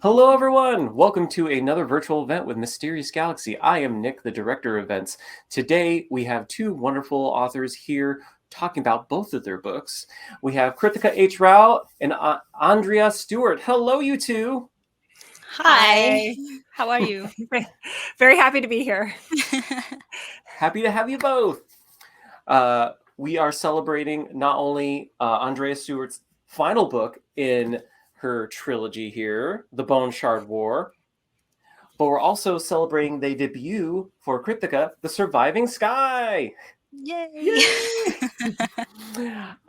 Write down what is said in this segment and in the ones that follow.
Hello, everyone! Welcome to another virtual event with Mysterious Galaxy. I am Nick, the Director of Events. Today, we have two wonderful authors here talking about both of their books. We have Kritika H. Rao and Andrea Stewart. Hello, you two! Hi. How are you? Very happy to be here. Happy to have you both. We are celebrating not only Andrea Stewart's final book in her trilogy here, The Bone Shard War, but we're also celebrating the debut for Kritika, The Surviving Sky. Yay!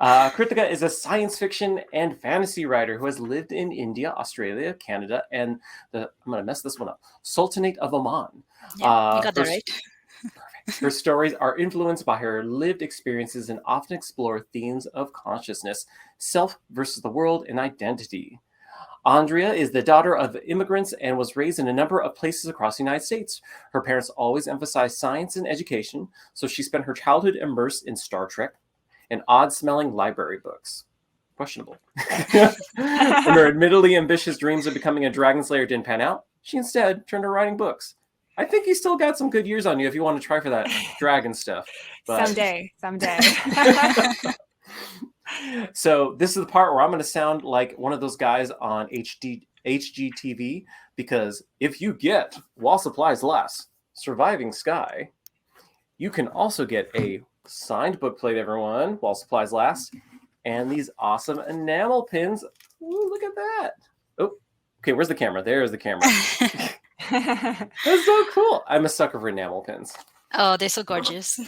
Kritika is a science fiction and fantasy writer who has lived in India, Australia, Canada, and I'm going to mess this one up, Sultanate of Oman. Yeah, you got that right. Perfect. Her stories are influenced by her lived experiences and often explore themes of consciousness, self versus the world, and identity. Andrea is the daughter of immigrants and was raised in a number of places across the United States. Her parents always emphasized science and education, so she spent her childhood immersed in Star Trek and odd-smelling library books. Questionable. When her admittedly ambitious dreams of becoming a dragon slayer didn't pan out, she instead turned to writing books. I think you still got some good years on you if you want to try for that dragon stuff. But... Someday. So this is the part where I'm going to sound like one of those guys on HGTV, because if you get While Supplies Last, Surviving Sky, you can also get a signed book plate, everyone, While Supplies Last, and these awesome enamel pins. Ooh, look at that. Oh, okay, where's the camera? There's the camera. That's so cool. I'm a sucker for enamel pins. Oh, they're so gorgeous.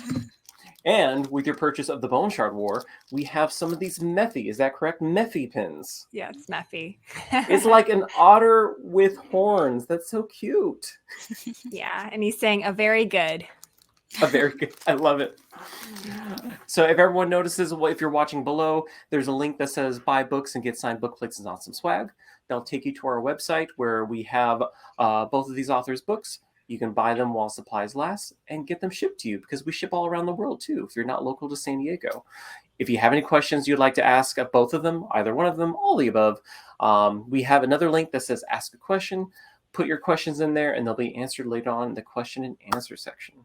And with your purchase of the Bone Shard War, we have some of these Mephi. Is that correct? Mephi pins. Yes, Mephi. It's like an otter with horns. That's so cute. Yeah, and he's saying a very good. A very good. I love it. So if everyone notices, if you're watching below, there's a link that says buy books and get signed book plates and awesome swag. That'll take you to our website where we have both of these authors' books. You can buy them while supplies last and get them shipped to you, because we ship all around the world too if you're not local to San Diego. If you have any questions you'd like to ask of both of them, either one of them, all the above, we have another link that says ask a question. Put your questions in there and they'll be answered later on in the question and answer section.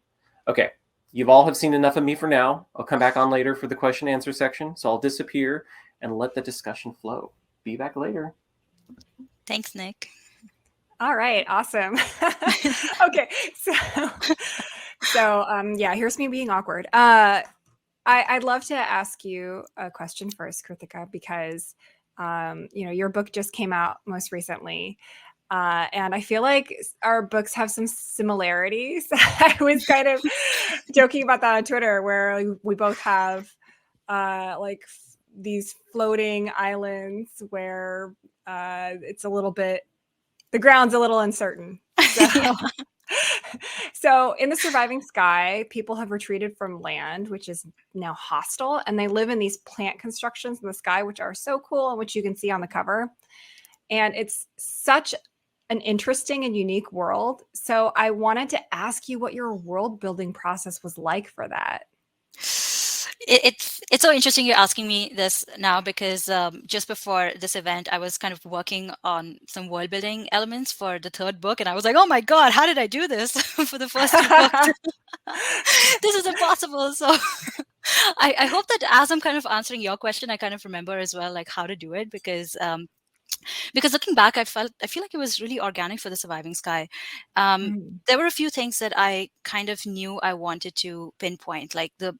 Okay, you've all have seen enough of me for now. I'll come back on later for the question and answer section, so I'll disappear and let the discussion flow. Be back later. Thanks, Nick. All right, awesome. Okay, so yeah, here's me being awkward. I'd love to ask you a question first, Kritika, because your book just came out most recently, and I feel like our books have some similarities. I was kind of joking about that on Twitter, where we both have like these floating islands where it's a little bit. The ground's a little uncertain. So in The Surviving Sky, people have retreated from land, which is now hostile, and they live in these plant constructions in the sky, which are so cool and which you can see on the cover. And it's such an interesting and unique world. So I wanted to ask you what your world building process was like for that. It's so interesting you're asking me this now, because just before this event, I was kind of working on some world building elements for the third book. And I was like, oh my God, how did I do this for the first two books? This is impossible. So I hope that as I'm kind of answering your question, I kind of remember as well, like how to do it, because looking back, I feel like it was really organic for The Surviving Sky. There were a few things that I kind of knew I wanted to pinpoint, like the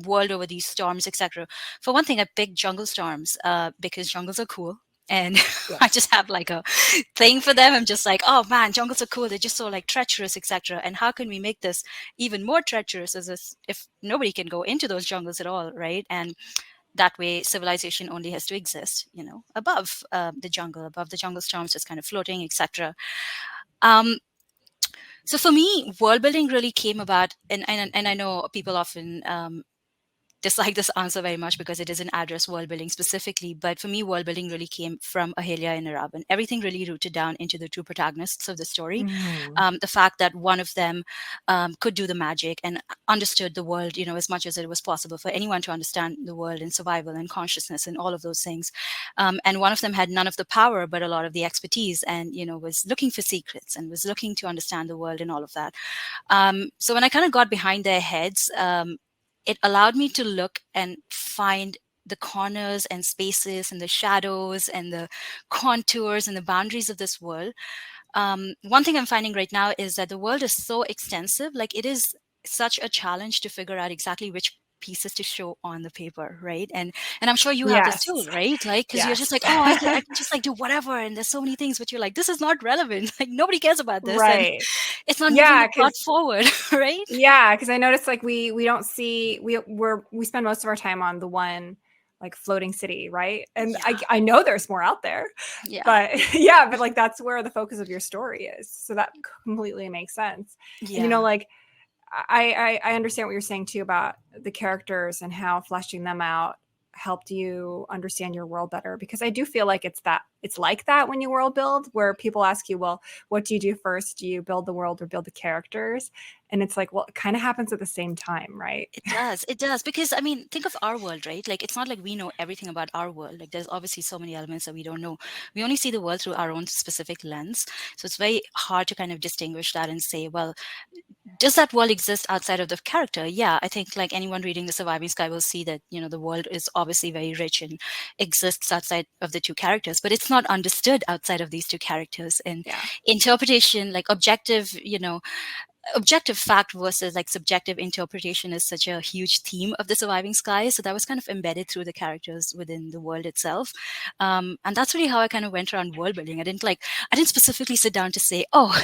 world over these storms, etc. For one thing, I picked jungle storms because jungles are cool. And yeah. I just have like a thing for them. I'm just like, oh man, jungles are cool. They're just so like treacherous, etc. And how can we make this even more treacherous as if nobody can go into those jungles at all, right? And that way, civilization only has to exist, above the jungle storms, just kind of floating, etc. So for me, world building really came about, and I know people often dislike this answer very much because it doesn't address world building specifically. But for me, world building really came from Ahelia and Arab, and everything really rooted down into the two protagonists of the story. The fact that one of them could do the magic and understood the world, as much as it was possible for anyone to understand the world and survival and consciousness and all of those things. And one of them had none of the power, but a lot of the expertise, and was looking for secrets and was looking to understand the world and all of that. So when I kind of got behind their heads, it allowed me to look and find the corners and spaces and the shadows and the contours and the boundaries of this world. One thing I'm finding right now is that the world is so extensive. Like, it is such a challenge to figure out exactly which pieces to show on the paper, right? And I'm sure you have this too, Yes. right? Like, because you're just like, Yes. oh, I can just like do whatever, and there's so many things, but you're like, this is not relevant. Like, nobody cares about this, and Right. it's not moving the plot forward, right? Yeah, because I noticed like we don't see we spend most of our time on the one like floating city, right? And I know there's more out there, but but like that's where the focus of your story is. So that completely makes sense. And like I understand what you're saying too about the characters and how fleshing them out helped you understand your world better, because I do feel like it's like that when you world build, where people ask you, well, what do you do first? Do you build the world or build the characters? And it's like, well, it kind of happens at the same time, right? It does, because I mean, think of our world, right? Like, it's not like we know everything about our world. Like, there's obviously so many elements that we don't know. We only see the world through our own specific lens, so it's very hard to kind of distinguish that and say, well, does that world exist outside of the character? Yeah, I think like anyone reading The Surviving Sky will see that, the world is obviously very rich and exists outside of the two characters, but it's not understood outside of these two characters. And interpretation, like objective fact versus like subjective interpretation, is such a huge theme of The Surviving Sky. So that was kind of embedded through the characters within the world itself. And that's really how I kind of went around world building. I didn't specifically sit down to say, oh,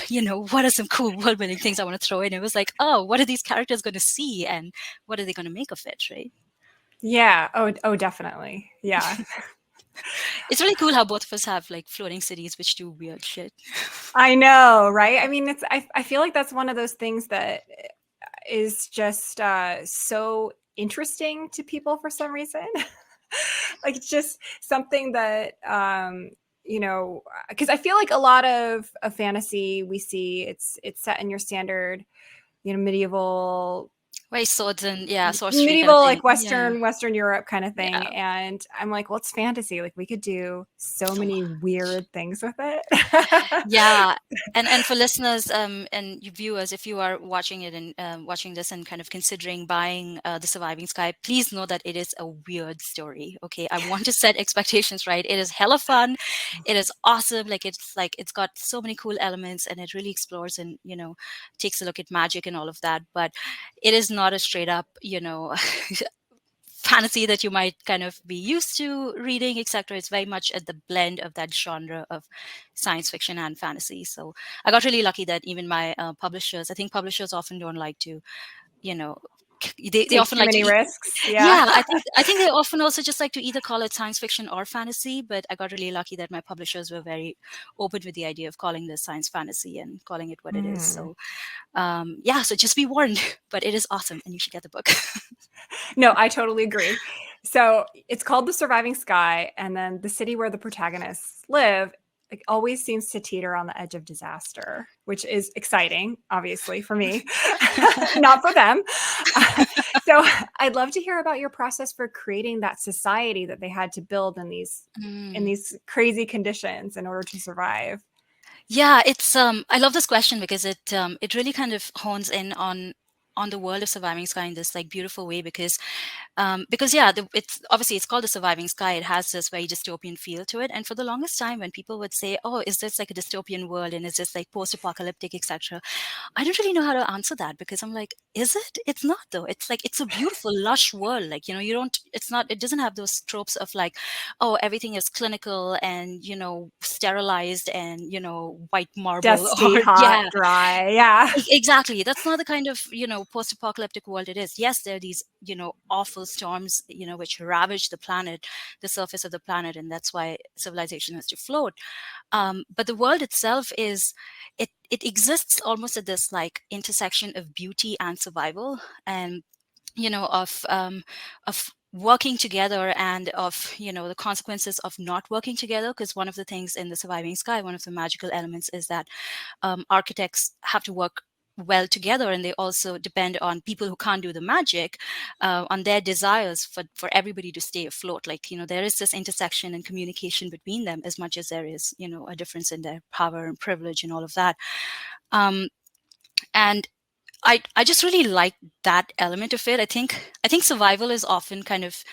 what are some cool world building things I want to throw in? It was like, oh, what are these characters going to see and what are they going to make of it, right? Yeah. Oh, definitely. Yeah. It's really cool how both of us have like floating cities which do weird shit. I know, right? I mean, I feel like that's one of those things that is just so interesting to people for some reason. Like, it's just something that because I feel like a lot of fantasy we see, it's set in your standard, medieval, Right, swords and sorcery, medieval, kind of like Western Europe kind of thing. And I'm like, well, it's fantasy. Like, we could do so many weird things with it. And for listeners and viewers, if you are watching it and watching this and kind of considering buying The Surviving Sky, please know that it is a weird story. Okay, I want to set expectations right. It is hella fun. It is awesome. It's got so many cool elements, and it really explores and takes a look at magic and all of that. But it is not a straight up fantasy that you might kind of be used to reading, etc. It's very much at the blend of that genre of science fiction and fantasy. So I got really lucky that even my publishers, I think publishers often don't like to, they often like many to risks. I think they often also just like to either call it science fiction or fantasy. But I got really lucky that my publishers were very open with the idea of calling this science fantasy and calling it what it is. So so just be warned, but it is awesome and you should get the book. No, I totally agree. So it's called The Surviving Sky, and then the city where the protagonists live, it always seems to teeter on the edge of disaster, which is exciting, obviously, for me, not for them. So I'd love to hear about your process for creating that society that they had to build in these crazy conditions in order to survive. Yeah, it's I love this question because it really kind of hones in on the world of Surviving Sky in this like beautiful way, because it's obviously it's called The Surviving Sky. It has this very dystopian feel to it, and for the longest time when people would say, oh, is this like a dystopian world and is this like post-apocalyptic, etc., I don't really know how to answer that, because I'm like, is it? It's not, though. It's like, it's a beautiful lush world. Like, it doesn't have those tropes of like, oh, everything is clinical and sterilized and white marble, dusty, or hot, dry. Yeah. Exactly. That's not the kind of post-apocalyptic world it is. Yes, there are these awful storms which ravage the surface of the planet, and that's why civilization has to float. But the world itself it exists almost at this like intersection of beauty and survival. And of working together, and of the consequences of not working together. Because one of the things in The Surviving Sky, one of the magical elements, is that architects have to work well together, and they also depend on people who can't do the magic, on their desires for everybody to stay afloat. Like, there is this intersection and communication between them, as much as there is a difference in their power and privilege and all of that. And I just really like that element of it. I think survival is often kind of,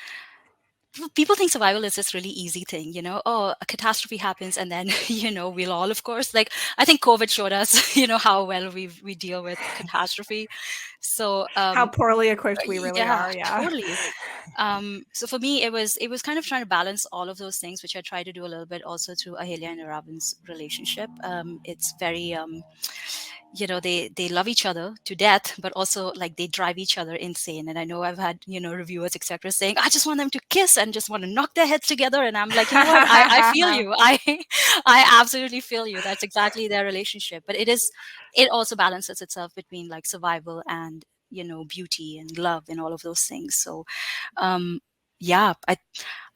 people think survival is this really easy thing, oh, a catastrophe happens and then we'll all, of course, like, I think COVID showed us how well we deal with catastrophe. So how poorly equipped we really yeah, are. Yeah, totally. So for me, it was kind of trying to balance all of those things, which I try to do a little bit also through Ahilya and Aravin's relationship. It's very they love each other to death, but also like they drive each other insane. And I know I've had reviewers, etc., saying, I just want them to kiss and just want to knock their heads together. And I'm like, what, I feel you. I absolutely feel you. That's exactly their relationship. But it also balances itself between like survival and beauty and love and all of those things. So yeah, I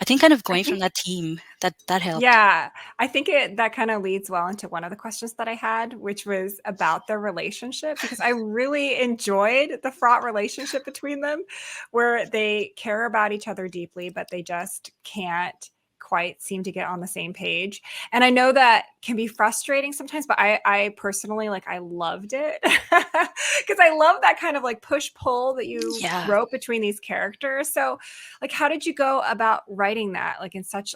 think kind of going from that theme, that helped. Yeah, I think that kind of leads well into one of the questions that I had, which was about their relationship, because I really enjoyed the fraught relationship between them, where they care about each other deeply, but they just can't quite seem to get on the same page. And I know that can be frustrating sometimes, but I personally, like, I loved it because I love that kind of like push pull that you wrote between these characters. So like, how did you go about writing that, like, in such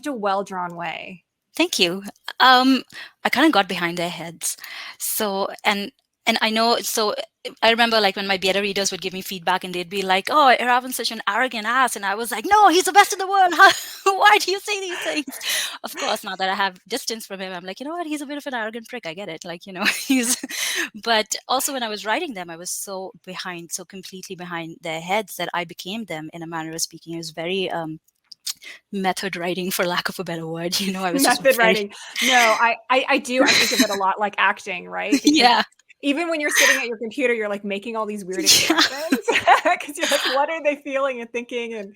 a well-drawn way? Thank you. I kind of got behind their heads. So, and I know, so I remember like when my beta readers would give me feedback and they'd be like, oh, Ravan's such an arrogant ass. And I was like, no, he's the best in the world. Why do you say these things? Of course, now that I have distance from him, I'm like, you know what? He's a bit of an arrogant prick. I get it. Like, but also when I was writing them, I was so completely behind their heads that I became them, in a manner of speaking. It was very, method writing, for lack of a better word. I was method writing. No, I do. I think of it a lot like acting, right? Because yeah. Even when you're sitting at your computer, you're like making all these weird expressions because you're like, what are they feeling and thinking, and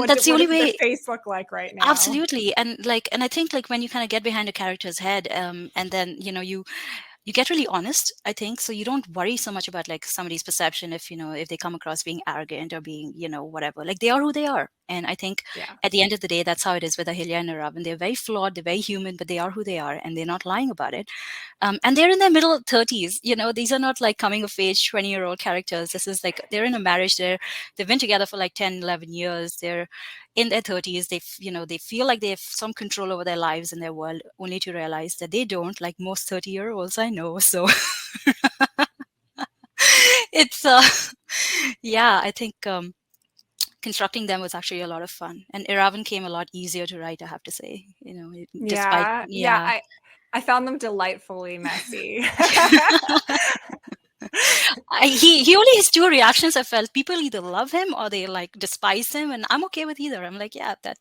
that's the only way their face look like right now? Absolutely, and I think like when you kind of get behind a character's head, and then you get really honest, I think. So you don't worry so much about like somebody's perception if they come across being arrogant or being, whatever. Like, they are who they are. And I think at the end of the day, that's how it is with Ahilya and Aravan. They're very flawed, they're very human, but they are who they are, and they're not lying about it. And they're in their middle 30s. These are not like coming of age 20-year-old characters. This is like, they're in a marriage. They've been together for like 10, 11 years. They're in their 30s. They feel like they have some control over their lives and their world, only to realize that they don't, like most 30-year-olds I know. So it's yeah, I think constructing them was actually a lot of fun, and Aravan came a lot easier to write, I have to say. Despite I found them delightfully messy. He only has two reactions. I felt people either love him or they like despise him, and I'm okay with either. I'm like, yeah, that's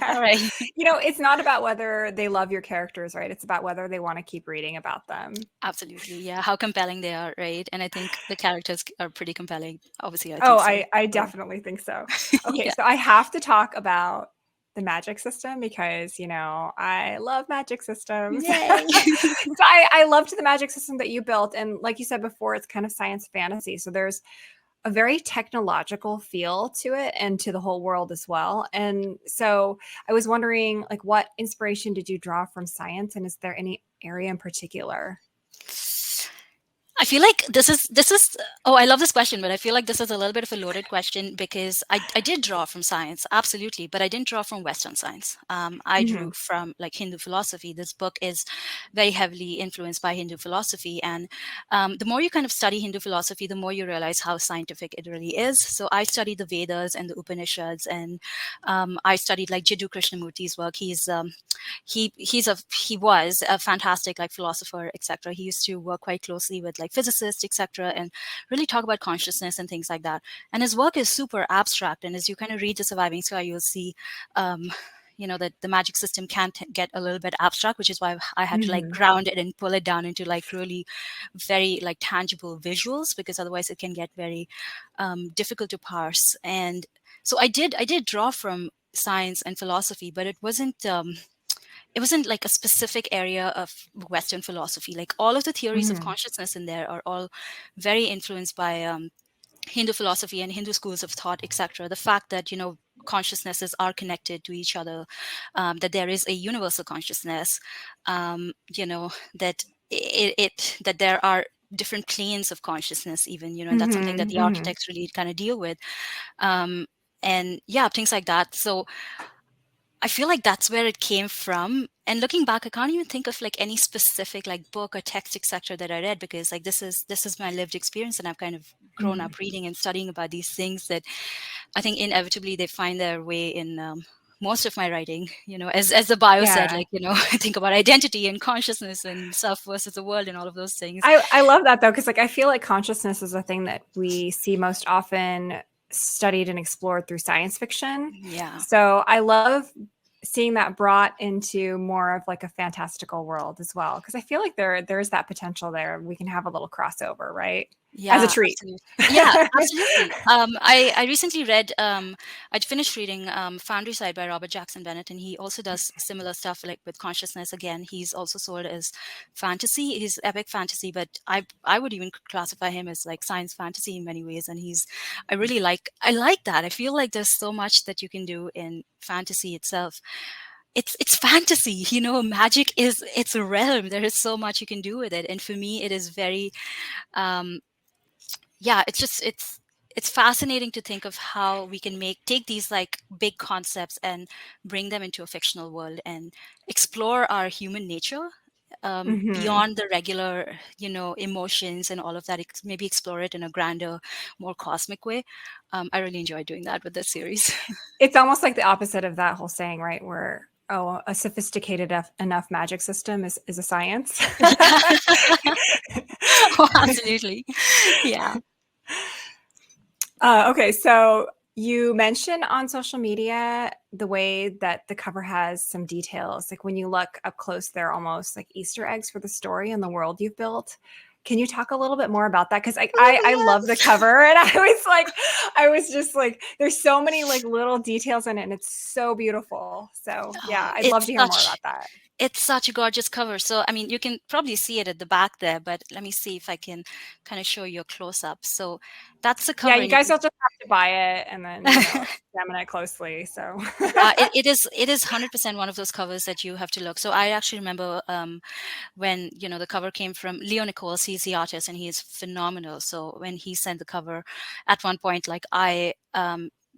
all right. It's not about whether they love your characters, right? It's about whether they want to keep reading about them. Absolutely, yeah. How compelling they are, right? And I think the characters are pretty compelling. Obviously, I definitely think so. Okay, so I have to talk about the magic system because I love magic systems. So I loved the magic system that you built, and like you said before, it's kind of science fantasy, so there's a very technological feel to it and to the whole world as well. And so I was wondering, like, what inspiration did you draw from science, and is there any area in particular? I feel like this is I love this question, but I feel like this is a little bit of a loaded question because I did draw from science, absolutely, but I didn't draw from Western science. I drew from like Hindu philosophy. This book is very heavily influenced by Hindu philosophy, and the more you kind of study Hindu philosophy, the more you realize how scientific it really is. So I studied the Vedas and the Upanishads, and I studied like Jiddu Krishnamurti's work. He was a fantastic like philosopher, etc. He used to work quite closely with like physicists, etc., and really talk about consciousness and things like that. And his work is super abstract. And as you kind of read The Surviving Sky, you'll see that the magic system can get a little bit abstract, which is why I had to like Mhm. ground it and pull it down into like really very like tangible visuals, because otherwise it can get very difficult to parse. And so I did draw from science and philosophy, but it wasn't like a specific area of Western philosophy. Like all of the theories of Mhm. consciousness in there are all very influenced by Hindu philosophy and Hindu schools of thought, etc. The fact that consciousnesses are connected to each other, that there is a universal consciousness, that that there are different planes of consciousness, even, and that's something that Mhm. the Mhm. architects really kind of deal with, and yeah, things like that. So I feel like that's where it came from. And looking back, I can't even think of like any specific like book or text, etc., that I read, because like this is my lived experience, and I've kind of grown Mhm. up reading and studying about these things that I think inevitably they find their way in most of my writing. As the bio said, Yeah. like I think about identity and consciousness and self versus the world and all of those things. I love that though, because like I feel like consciousness is a thing that we see most often studied and explored through science fiction. Yeah. So I love seeing that brought into more of like a fantastical world as well, because I feel like there's that potential there. We can have a little crossover, right? As a Yeah, treat. absolutely. Yeah, absolutely. I recently read, I'd finished reading Foundry Side by Robert Jackson Bennett, and he also does similar stuff like with consciousness. Again, he's also sold as fantasy. He's epic fantasy, but I would even classify him as like science fantasy in many ways. And I like that. I feel like there's so much that you can do in fantasy itself. It's fantasy, magic is it's a realm. There is so much you can do with it. And for me, it is very um yeah, it's fascinating to think of how we can take these like big concepts and bring them into a fictional world and explore our human nature, Mhm. beyond the regular emotions and all of that. Maybe explore it in a grander, more cosmic way. I really enjoy doing that with this series. It's almost like the opposite of that whole saying, right? Where a sophisticated enough magic system is a science. Yeah. Oh, absolutely. Yeah. Okay, so you mentioned on social media the way that the cover has some details. Like when you look up close, they're almost like Easter eggs for the story and the world you've built. Can you talk a little bit more about that? Because I love the Yes. cover, and I was just like, there's so many like little details in it, and it's so beautiful. So yeah, Oh, I'd love to hear more about that. it's such a gorgeous cover. So, I mean, you can probably see it at the back there, but let me see if I can kind of show you a close up. So that's the Yeah, cover, you and you guys can will just have to buy it and then examine it closely. So it is 100% one of those covers that you have to look. So I actually remember when the cover came from Leo Nichols. He's the artist and he is phenomenal. So when he sent the cover, at one point, like I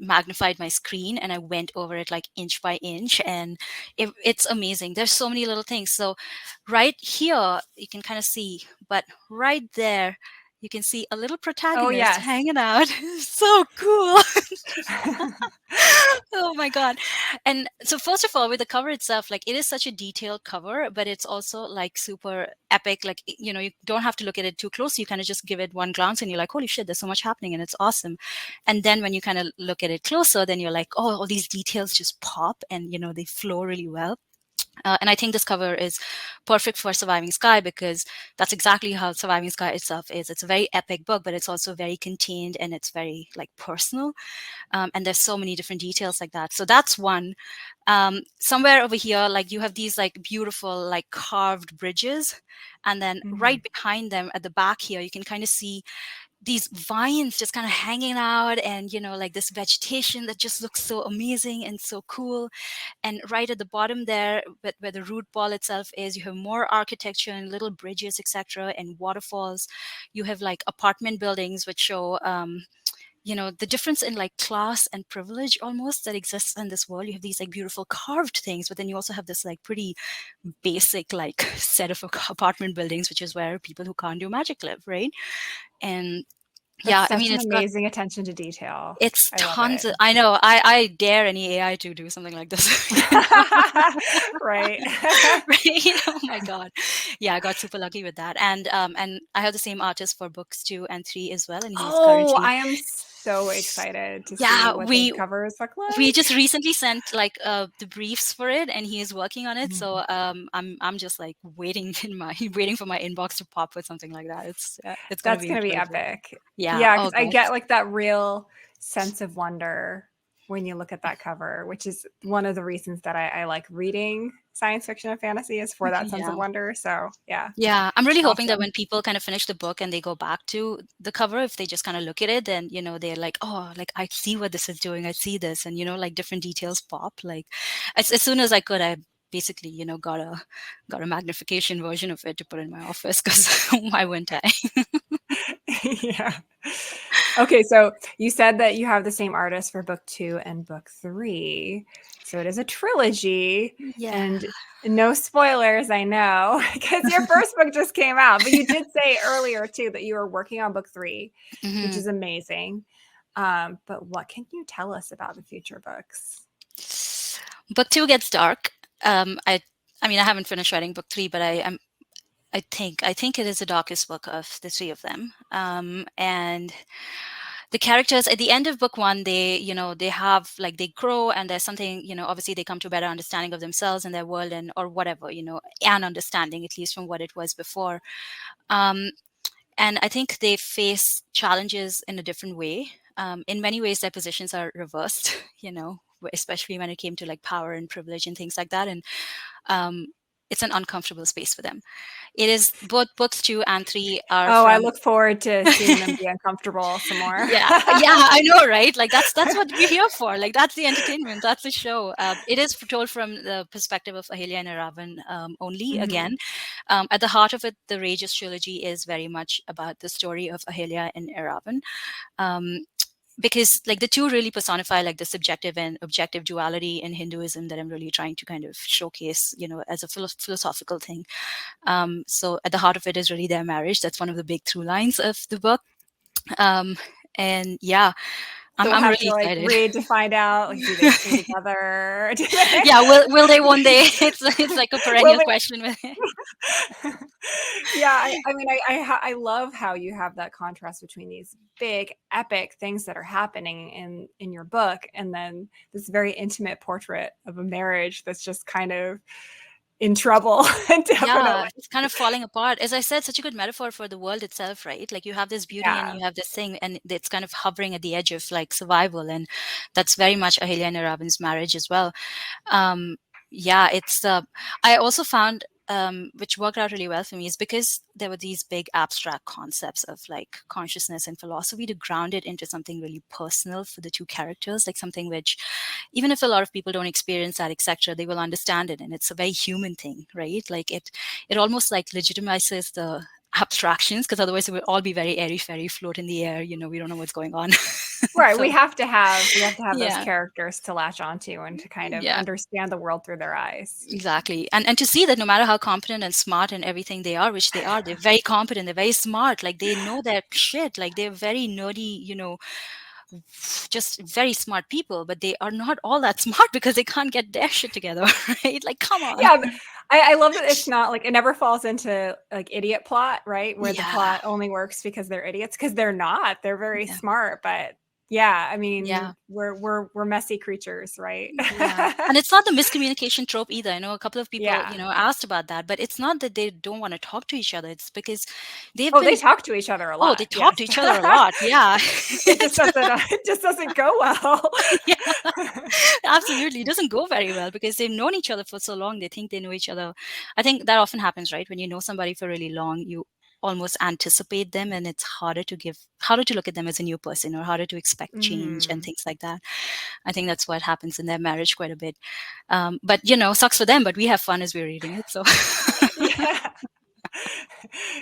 magnified my screen and I went over it like inch by inch, and it's amazing. There's so many little things. So right here you can kind of see, but right there you can see a little oh protagonist yes. hanging out. So cool. Oh my god. And so first of all, with the cover itself, like it is such a detailed cover, but it's also like super epic. Like you don't have to look at it too close. You kind of just give it one glance and you're like, holy shit, there's so much happening and it's awesome. And then when you kind of look at it closer, then you're like, oh, all these details just pop and they flow really well. And I think this cover is perfect for Surviving Sky, because that's exactly how Surviving Sky itself is. It's a very epic book, but it's also very contained and it's very like personal. And there's so many different details like that. So that's one. Somewhere over here, like you have these like beautiful like carved bridges, and then Mhm. right behind them at the back here, you can kind of see these vines just kind of hanging out, and like this vegetation that just looks so amazing and so cool. And right at the bottom there, where the root ball itself is, you have more architecture and little bridges, etc., and waterfalls. You have like apartment buildings which show the difference in like class and privilege almost that exists in this world. You have these like beautiful carved things, but then you also have this like pretty basic like set of apartment buildings, which is where people who can't do magic live, right? And That's yeah, I such mean, an amazing attention to detail. it's I love tons it. of, I know, I dare any AI to do something like this. Right. Right? Oh my god. Yeah, I got super lucky with that. And I have the same artist for books 2 and 3 as well, and he's Oh, currently I am so excited to see Yeah, what those covers look like. we just recently sent like the briefs for it, and he is working on it. So I'm just like waiting for my inbox to pop with something like that. It's gonna That's be gonna be incredible. epic. Yeah. Because Oh I gosh. get like that real sense of wonder when you look at that cover, which is one of the reasons that I like reading science fiction and fantasy, is for that sense of Yeah. wonder. So yeah. Yeah, I'm really hoping that Awesome. when people kind of finish the book and they go back to the cover, if they just kind of look at it, then they're like, oh, like I see what this is doing. I see this, and like different details pop. Like as soon as I could, I basically got a magnification version of it to put in my office, because why wouldn't I? Yeah. Okay, so you said that you have the same artist for book 2 and book 3. So it is a trilogy. Yeah. And no spoilers, I know, because your first book just came out. But you did say earlier too that you were working on book 3, which is amazing. But what can you tell us about the future books? Book 2 gets dark. I mean, I haven't finished writing book 3, but I think it is the darkest book of the 3 of them. And the characters at the end of book 1, they have like, they grow, and there's something, obviously they come to a better understanding of themselves and their world, and or whatever, an understanding, at least from what it was before. And I think they face challenges in a different way. In many ways, their positions are reversed, especially when it came to like power and privilege and things like that. And it's an uncomfortable space for them. It is both books 2 and 3 are I look forward to seeing them be uncomfortable some more. Yeah, I know, right? Like that's what we're here for. Like that's the entertainment, that's the show. It is told from the perspective of Ahilya and Aravan only. Again, at the heart of it, the Rageous trilogy is very much about the story of Ahilya and Aravan. Because like the two really personify like the subjective and objective duality in Hinduism that I'm really trying to kind of showcase, as a philosophical thing. So at the heart of it is really their marriage. That's one of the big through lines of the book. And yeah, So I'm have really to like excited. read to find out, like, do they stay together? Yeah, will they one day? It's like a perennial question with it. Yeah, I mean, I love how you have that contrast between these big epic things that are happening in your book, and then this very intimate portrait of a marriage that's just kind of in trouble. Yeah, it's kind of falling apart. As I said, such a good metaphor for the world itself, right? Like you have this beauty and you have this thing, and it's kind of hovering at the edge of like survival, and that's very much Ahilya and Aravin's marriage as well. Yeah, it's I also found which worked out really well for me is because there were these big abstract concepts of like consciousness and philosophy, to ground it into something really personal for the two characters, like something which, even if a lot of people don't experience that, etc., they will understand it, and it's a very human thing, right? Like it almost like legitimizes the abstractions, because otherwise it would all be very airy fairy, float in the air, we don't know what's going on. Right. So, we have to have those yeah. characters to latch onto and to kind of understand the world through their eyes. Exactly. And to see that no matter how competent and smart and everything they are, which they are, they're very competent, they're very smart, like they know their shit, like they're very nerdy, just very smart people, but they are not all that smart because they can't get their shit together, right? Like, come on. Yeah, I love that it's not like, it never falls into like idiot plot, right? Where the plot only works because they're idiots, because they're not. They're very smart, but yeah, I mean, we're messy creatures, right? Yeah. And it's not the miscommunication trope either. I know a couple of people, asked about that, but it's not that they don't want to talk to each other. It's because they talk to each other a lot. Oh, they talk to each other a lot. Yeah. It just doesn't go well. Yeah. Absolutely. It doesn't go very well because they've known each other for so long. They think they know each other. I think that often happens, right? When you know somebody for really long, you almost anticipate them, and it's harder to look at them as a new person, or harder to expect change and things like that. I think that's what happens in their marriage quite a bit. But sucks for them, but we have fun as we're reading it. So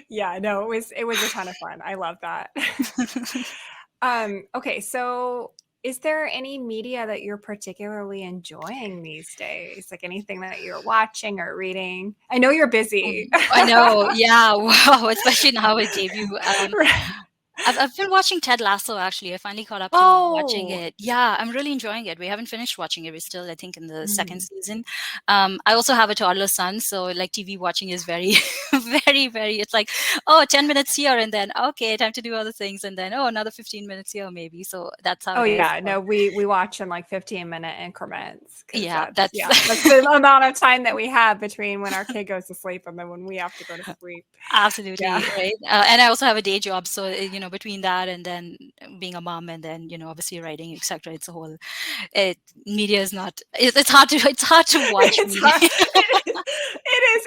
yeah, no, it was a ton of fun. I love that. Okay, so is there any media that you're particularly enjoying these days? Like anything that you're watching or reading? I know you're busy. I know. Yeah. Wow. Especially now with debut. I've been watching Ted Lasso, actually. I finally caught up to watching Oh. it. Yeah, I'm really enjoying it. We haven't finished watching it. We're still, I think, in the second Mhm. season. I also have a toddler son, so like TV watching is very, very, very, it's like, oh, 10 minutes here and then, okay, time to do other things. And then, oh, another 15 minutes here, maybe. So that's how Oh it is. yeah, So, no, we watch in like 15-minute increments because yeah, that's that's the amount of time that we have between when our kid goes to sleep and then when we have to go to sleep. Yeah. absolutely right. And I also have a day job. So, between that and then being a mom and then, obviously writing, etc. It's a whole, media is not, it's hard to watch It's media. hard.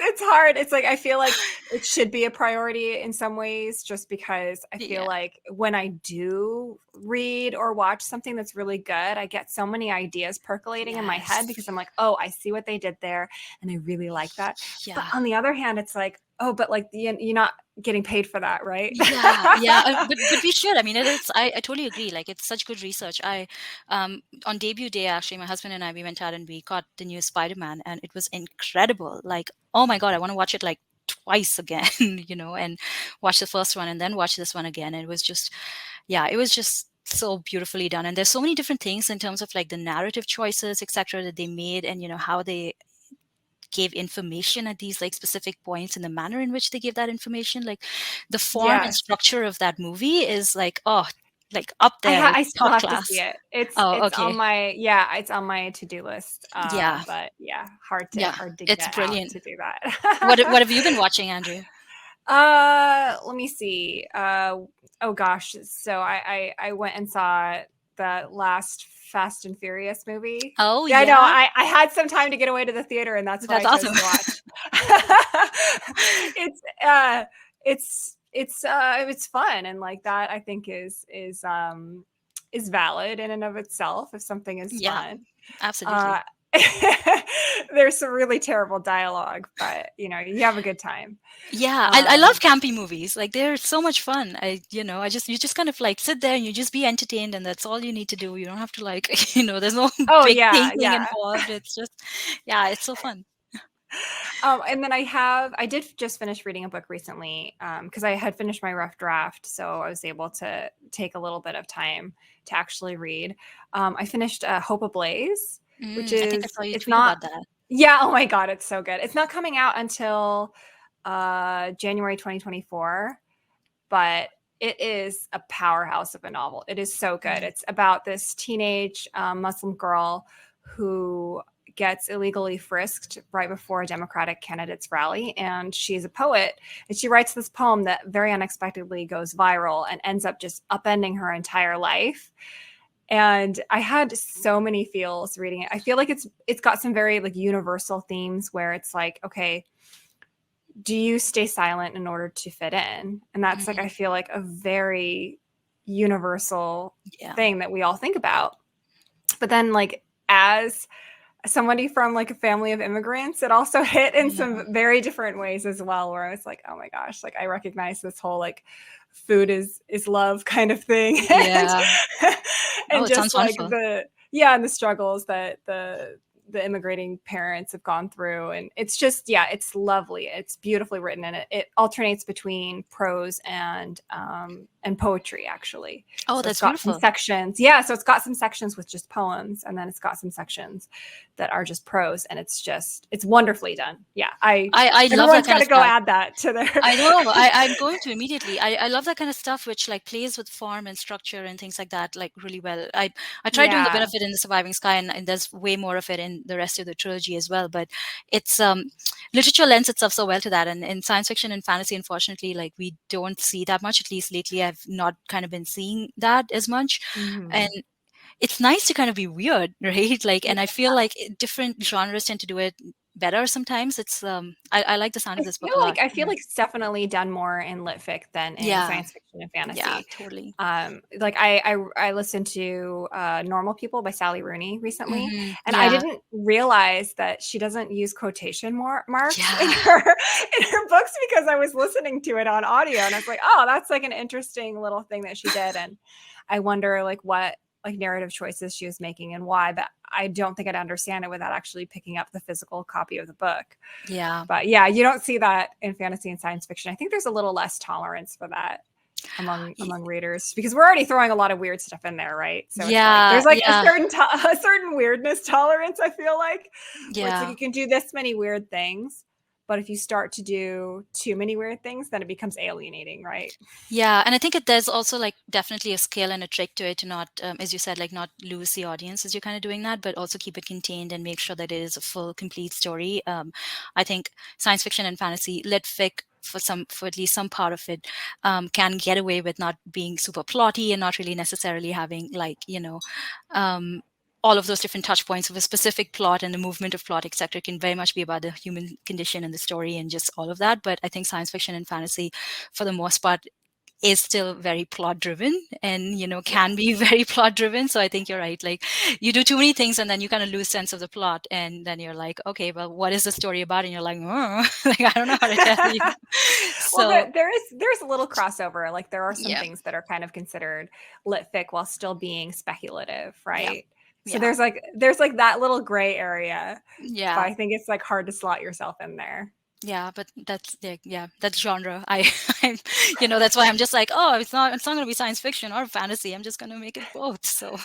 It's hard. It's like I feel like it should be a priority in some ways just because I feel Yeah. like when I do read or watch something that's really good, I get so many ideas percolating in my head Yes. because I'm like, "Oh, I see what they did there and I really like that." But Yeah. on the other hand, it's like, "Oh, but like you're not getting paid for that, right?" Yeah. But we should. I mean, I totally agree. Like, it's such good research. On debut day, actually, my husband and I, we went out and we caught the new Spider-Man, and it was incredible. Like, oh my God, I want to watch it like twice again, and watch the first one and then watch this one again. And it was just so beautifully done. And there's so many different things in terms of like the narrative choices, etc., that they made, and how they gave information at these like specific points and the manner in which they gave that information, like the form and Yes. structure of that movie is like, oh, like up there, like I still top have to see class. it. It's Oh, it's on okay. my it's on my to-do list. Yeah. But yeah, Yeah, hard to it's get out brilliant. to do that. What have you been watching, Andrew? Let me see. Oh gosh. So I went and saw the last Fast and Furious movie. Oh, Yeah, I know. yeah, I had some time to get away to the theater, and that's what I that's chose awesome. to watch. it's it's fun, and like that I think is valid in and of itself if something is Yeah, fun. Uh absolutely. there's some really terrible dialogue, but you have a good time. Yeah, I love Um campy movies. Like, they're so much fun. You just kind of like sit there and you just be entertained, and that's all you need to do. You don't have to like, there's no oh big yeah, thinking yeah. involved. It's just, yeah, it's so fun. And then I did just finish reading a book recently because I had finished my rough draft, so I was able to take a little bit of time to actually read. I finished Hope Ablaze, which I think I is saw you it's tweet not. about that. Yeah, oh my god, it's so good. It's not coming out until January 2024, but it is a powerhouse of a novel. It is so good. Mm. It's about this teenage Muslim girl who gets illegally frisked right before a Democratic candidate's rally. And she's a poet. And she writes this poem that very unexpectedly goes viral and ends up just upending her entire life. And I had so many feels reading it. I feel like it's got some very like universal themes where it's like, okay, do you stay silent in order to fit in? And that's like I Mhm. feel like a very universal Yeah. thing that we all think about. But then like as somebody from like a family of immigrants, it also hit in Yeah. some very different ways as well, where I was like, oh my gosh, like I recognize this whole like food is love kind of thing. and Yeah. Oh, and it sounds just like wonderful. and the struggles that the immigrating parents have gone through. And it's just, yeah, it's lovely. It's beautifully written, and it alternates between prose and poetry actually. Oh, So it's that's got some beautiful. sections. Yeah. So it's got some sections with just poems, and then it's got some sections that are just prose, and it's wonderfully done. Yeah. I love that Everyone's kind got of to go stuff. add that to their. I know. I'm going to immediately. I love that kind of stuff, which like plays with form and structure and things like that, like really well. I tried doing a bit Yeah. of it in The Surviving Sky, and there's way more of it in the rest of the trilogy as well. But it's literature lends itself so well to that, and in science fiction and fantasy, unfortunately, like we don't see that much. At least lately, I've not kind of been seeing that as much, and Mhm. it's nice to kind of be weird, right? Like, Yeah. and I feel like different genres tend to do it better sometimes. It's I like the sound of this book a lot. I feel Yeah. like it's definitely done more in lit fic than in Yeah. science fiction and Yeah, fantasy. totally. Like I listened to Normal People by Sally Rooney recently, Mhm. and I Yeah. didn't realize that she doesn't use quotation marks in Yeah. her books because I was listening to it on audio, and I was like, oh, that's like an interesting little thing that she did. And I wonder like what like narrative choices she was making and why, but I don't think I'd understand it without actually picking up the physical copy of the book. Yeah. But yeah, you don't see that in fantasy and science fiction. I think there's a little less tolerance for that. among readers, because we're already throwing a lot of weird stuff in there, right? So it's like Yeah, there's like yeah, a certain weirdness tolerance, I feel like, where it's like yeah. you can do this many weird things, but if you start to do too many weird things, then it becomes alienating, right? Yeah, and I think there's also like definitely a skill and a trick to it to not, as you said, like not lose the audience as you're kind of doing that, but also keep it contained and make sure that it is a full, complete story. I think science fiction and fantasy, lit fic for at least some part of it, can get away with not being super plotty and not really necessarily having like um, all of those different touch points of a specific plot and the movement of plot, etc. Can very much be about the human condition and the story and just all of that. But I think science fiction and fantasy, for the most part, is still very plot driven and can be very plot driven. So I think you're right, like you do too many things and then you kind of lose sense of the plot, and then you're like, okay, well, what is the story about? And you're like, oh, like I don't know how to tell you. Well, So there's a little crossover. Like there are some yeah, things that are kind of considered lit fic while still being speculative, yeah, right? So yeah, there's like that little gray area, but yeah, I think it's like hard to slot yourself in there. yeah. But that's yeah, that's genre. I'm, that's why I'm just like, oh, it's not going to be science fiction or fantasy. I'm just going to make it both. So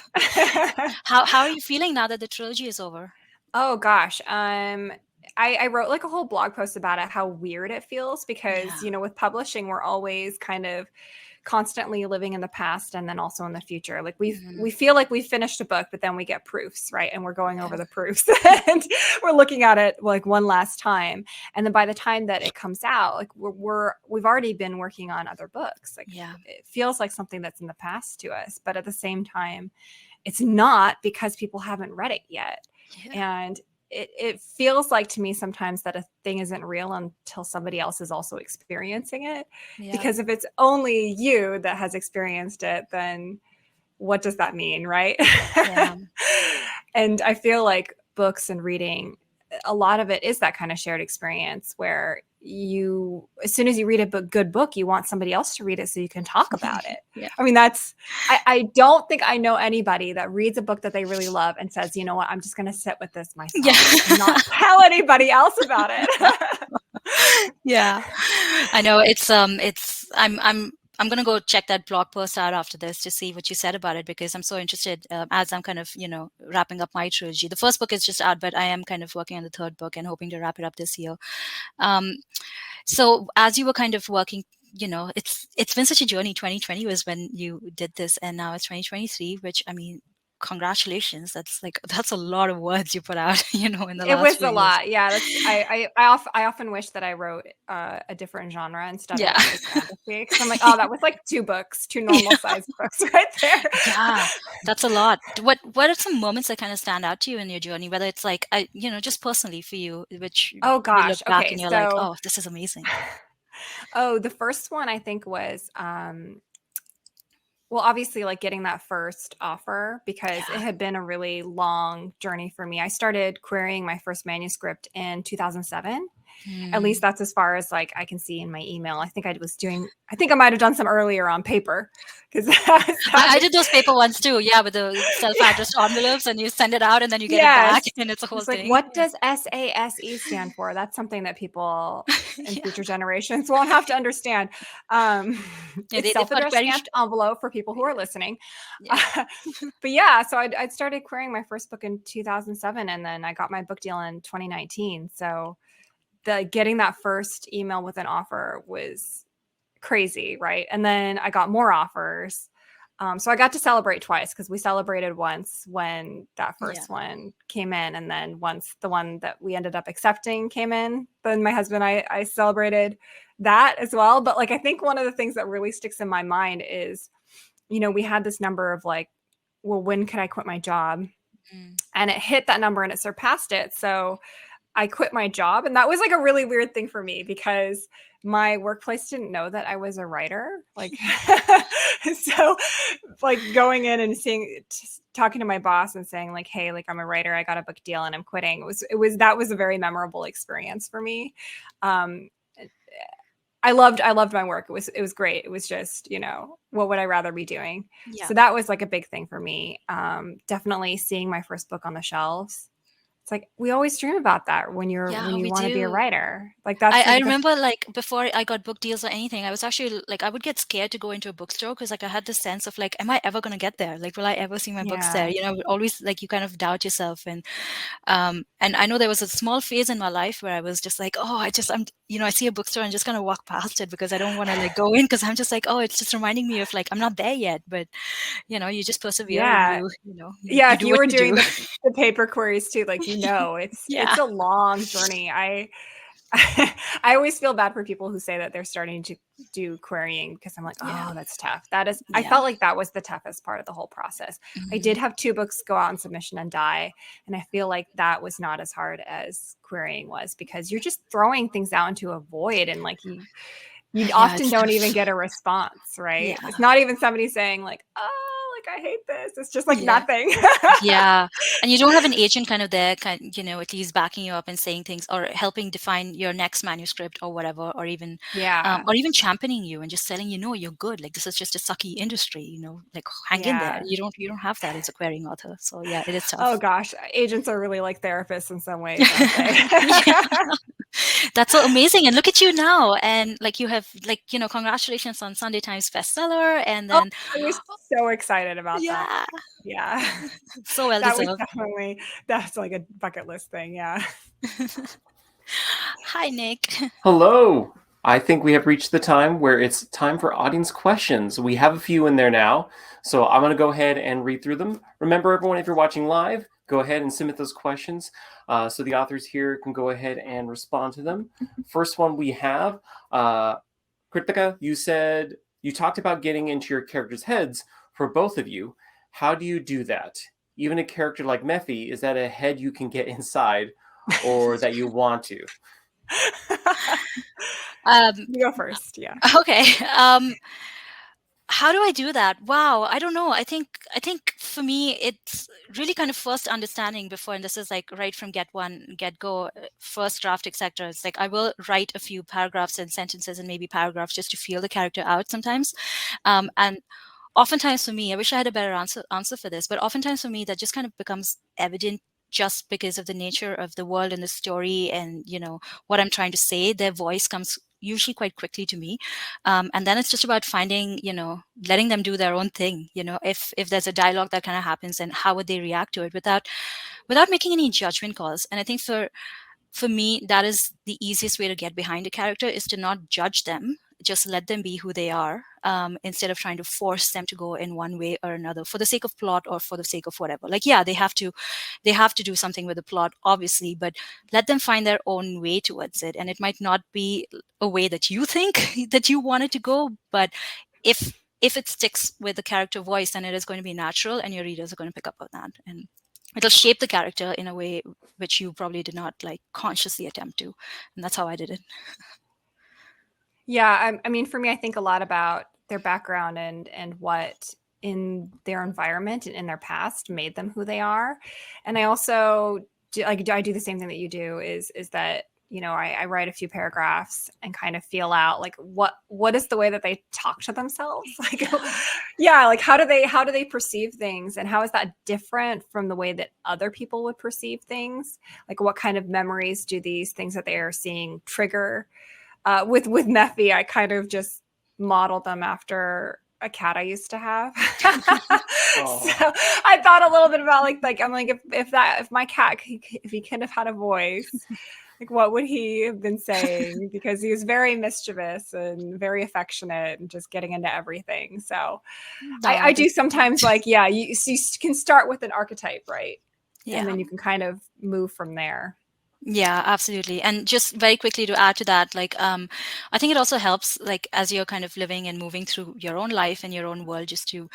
how are you feeling now that the trilogy is over? Oh gosh. I wrote like a whole blog post about it, how weird it feels, because, Yeah. with publishing, we're always kind of constantly living in the past and then also in the future. Like we feel like we finished a book, but then we get proofs, right? And we're going over Yeah. the proofs and we're looking at it like one last time. And then by the time that it comes out, like we've already been working on other books. Like Yeah. it feels like something that's in the past to us, but at the same time, it's not, because people haven't read it yet. Yeah. And it feels like to me sometimes that a thing isn't real until somebody else is also experiencing it. Yeah. Because if it's only you that has experienced it, then what does that mean, right? Yeah. And I feel like books and reading, a lot of it is that kind of shared experience where as soon as you read a good book, you want somebody else to read it so you can talk about it. Yeah. I mean, I don't think I know anybody that reads a book that they really love and says, you know what, I'm just going to sit with this myself Yeah. and not tell anybody else about it. Yeah. I know I'm gonna go check that blog post out after this to see what you said about it, because I'm so interested, as I'm kind of wrapping up my trilogy. The first book is just out, but I am kind of working on the third book and hoping to wrap it up this year. So as you were kind of working, it's been such a journey. 2020 was when you did this, and now it's 2023, which, I mean, congratulations. That's a lot of words you put out, in the It last was few a years. lot. Yeah. I often wish that I wrote a different genre instead of Yeah. like fantasy. Because I'm like, oh, that was like two normal sized books right there. Yeah, that's a lot. What are some moments that kind of stand out to you in your journey? Whether it's like, just personally for you, which Oh you look gosh. back Okay. and you're like, So, oh, this is amazing. the first one I think was well, obviously, like getting that first offer, because it Yeah. had been a really long journey for me. I started querying my first manuscript in 2007. At least that's as far as like I can see in my email. I think I might have done some earlier on paper, because I did those paper ones too. Yeah, with the self-addressed envelopes, and you send it out, and then you get it back, yes. and it's a whole It's like, thing. what does SASE stand for? That's something that people in Yeah. future generations won't have to understand. Yeah, It's they've got self-addressed very stamped envelope for people who are listening. yeah. But yeah, so I'd started querying my first book in 2007, and then I got my book deal in 2019. So getting that first email with an offer was crazy, right? And then I got more offers. So I got to celebrate twice, because we celebrated once when that first one came in, and then once the one that we ended up accepting came in, then my husband and I celebrated that as well. But like, I think one of the things that really sticks in my mind is, we had this number of like, well, when could I quit my job? And it hit that number and it surpassed it. So I quit my job, and that was like a really weird thing for me, because my workplace didn't know that I was a writer. Like, so like going in and talking to my boss and saying like, hey, like I'm a writer, I got a book deal and I'm quitting. That was a very memorable experience for me. I loved my work. It was great. It was just, what would I rather be doing? Yeah. So that was like a big thing for me. Definitely seeing my first book on the shelves It's like we always dream about that when you we want to be a do. writer. Like that's I like remember like before I got book deals or anything, I was actually like I would get scared to go into a bookstore because like I had this sense of like, am I ever gonna get there? Like, will I ever see my books there? Always like you kind of doubt yourself. And I know there was a small phase in my life where I was just like, oh, I see a bookstore and just gonna walk past it because I don't want to like go in because I'm just like, oh, it's just reminding me of like I'm not there yet. But you just persevere and yeah. you If do you what were you doing do. the paper queries too, like it's a long journey. I always feel bad for people who say that they're starting to do querying because I'm like, Yeah. oh, that's tough. I Yeah. felt like that was the toughest part of the whole process. I did have 2 books go out in submission and die. And I feel like that was not as hard as querying was because you're just throwing things out into a void and like you often don't even get a response, right? Yeah. It's not even somebody saying like, oh, like I hate this. It's just like nothing. Yeah. And you don't have an agent kind of there, at least backing you up and saying things or helping define your next manuscript or whatever, or even championing you and just telling no, you're good. Like this is just a sucky industry, like hang in there. You don't have that as a querying author. So yeah, it is tough. Oh gosh, agents are really like therapists in some ways, aren't they? That's so amazing. And look at you now. And like you have congratulations on Sunday Times bestseller. And then I was so excited about that. Yeah. So well deserved. That's like a bucket list thing. Yeah. Hi, Nick. Hello. I think we have reached the time where it's time for audience questions. We have a few in there now, so I'm going to go ahead and read through them. Remember, everyone, if you're watching live, go ahead and submit those questions so the authors here can go ahead and respond to them. First one we have, Kritika, you talked about getting into your characters' heads for both of you. How do you do that? Even a character like Mephi, is that a head you can get inside or that you want to? You go first. Yeah. Okay. How do I do that? Wow, I don't know. I think for me it's really kind of first understanding before, and this is like right from get go, first draft, etc. It's like I will write a few paragraphs and sentences and maybe paragraphs just to feel the character out sometimes, and oftentimes for me, I wish I had a better answer for this, but oftentimes for me that just kind of becomes evident just because of the nature of the world and the story and what I'm trying to say. Their voice comes usually quite quickly to me, and then it's just about finding letting them do their own thing. If there's a dialogue that kind of happens, and how would they react to it without making any judgment calls. And I think for me, that is the easiest way to get behind a character, is to not judge them, just let them be who they are, instead of trying to force them to go in one way or another for the sake of plot or for the sake of whatever. Like, yeah, they have to do something with the plot, obviously, but let them find their own way towards it. And it might not be a way that you think that you want it to go, but if it sticks with the character voice, then it is going to be natural, and your readers are going to pick up on that, and it'll shape the character in a way which you probably did not like consciously attempt to. And that's how I did it. Yeah, I mean, for me, I think a lot about their background and what in their environment and in their past made them who they are. And I also I do the same thing that you do, is that I write a few paragraphs and kind of feel out like what is the way that they talk to themselves, like like how do they perceive things, and how is that different from the way that other people would perceive things? Like what kind of memories do these things that they are seeing trigger? With Mephi, I kind of just modeled them after a cat I used to have. So I thought a little bit about like I'm like, if my cat, if he could have had a voice, like what would he have been saying? Because he was very mischievous and very affectionate and just getting into everything. So I do sometimes like, you can start with an archetype, right? Yeah. And then you can kind of move from there. Yeah, absolutely. And just very quickly to add to that, like, I think it also helps, like, as you're kind of living and moving through your own life and your own world, just to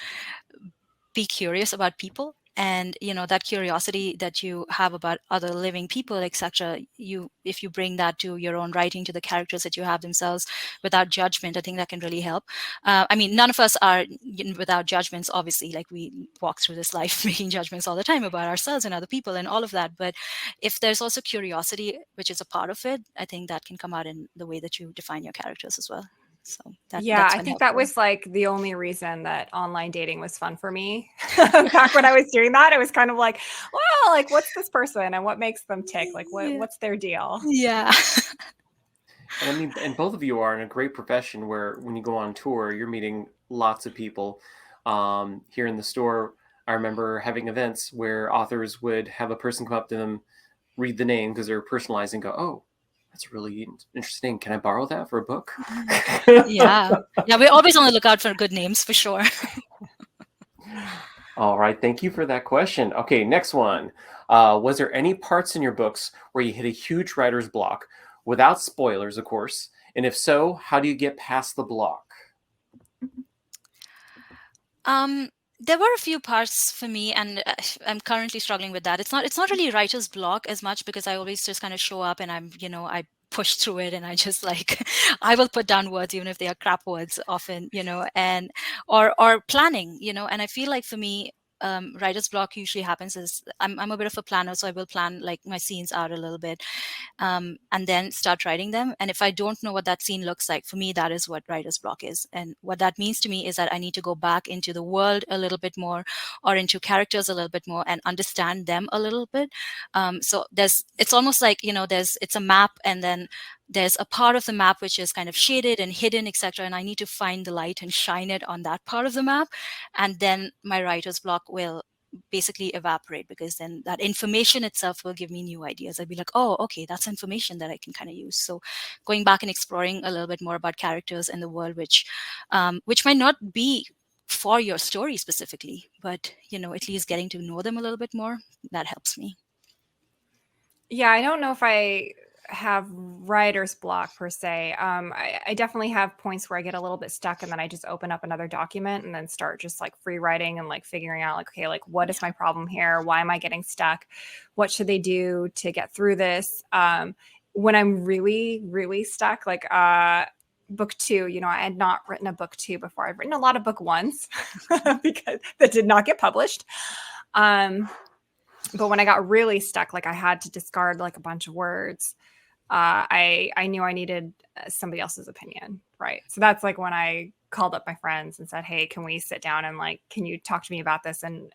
be curious about people. And that curiosity that you have about other living people, etc., if you bring that to your own writing, to the characters that you have themselves, without judgment, I think that can really help. I mean, none of us are without judgments, obviously. Like, we walk through this life making judgments all the time about ourselves and other people and all of that. But if there's also curiosity, which is a part of it, I think that can come out in the way that you define your characters as well. So Yeah, that's I been think that helpful. was like the only reason that online dating was fun for me. Back when I was doing that, it was kind of like, well, like what's this person and what makes them tick? Like Yeah. what's their deal? Yeah. And I mean, and both of you are in a great profession where when you go on tour, you're meeting lots of people. Here in the store, I remember having events where authors would have a person come up to them, read the name because they're personalized, and go, "Oh, that's really interesting. Can I borrow that for a book?" Yeah. Yeah. We're always on the lookout for good names for sure. All right, thank you for that question. Okay, next one. Was there any parts in your books where you hit a huge writer's block, without spoilers, of course? And if so, how do you get past the block? Um, there were a few parts for me, and I'm currently struggling with that. It's not really writer's block as much because I always just kind of show up and I push through it and I just like I will put down words even if they are crap words often, and or planning, and I feel like for me. Writer's block usually happens is I'm a bit of a planner, so I will plan like my scenes out a little bit, and then start writing them. And if I don't know what that scene looks like, for me, that is what writer's block is. And what that means to me is that I need to go back into the world a little bit more or into characters a little bit more and understand them a little bit. So it's almost like, it's a map, and then there's a part of the map which is kind of shaded and hidden, etc. And I need to find the light and shine it on that part of the map. And then my writer's block will basically evaporate, because then that information itself will give me new ideas. I'd be like, oh, okay, that's information that I can kind of use. So going back and exploring a little bit more about characters in the world, which might not be for your story specifically, but at least getting to know them a little bit more, that helps me. Yeah, I don't know if I have writer's block per se. I definitely have points where I get a little bit stuck and then I just open up another document and then start just like free writing and like figuring out like, okay, like what is my problem here? Why am I getting stuck? What should they do to get through this? When I'm really, really stuck, like book two, I had not written a book two before. I've written a lot of book ones because that did not get published. But when I got really stuck, like I had to discard like a bunch of words, I knew I needed somebody else's opinion, right? So that's like when I called up my friends and said, "Hey, can we sit down and like, can you talk to me about this and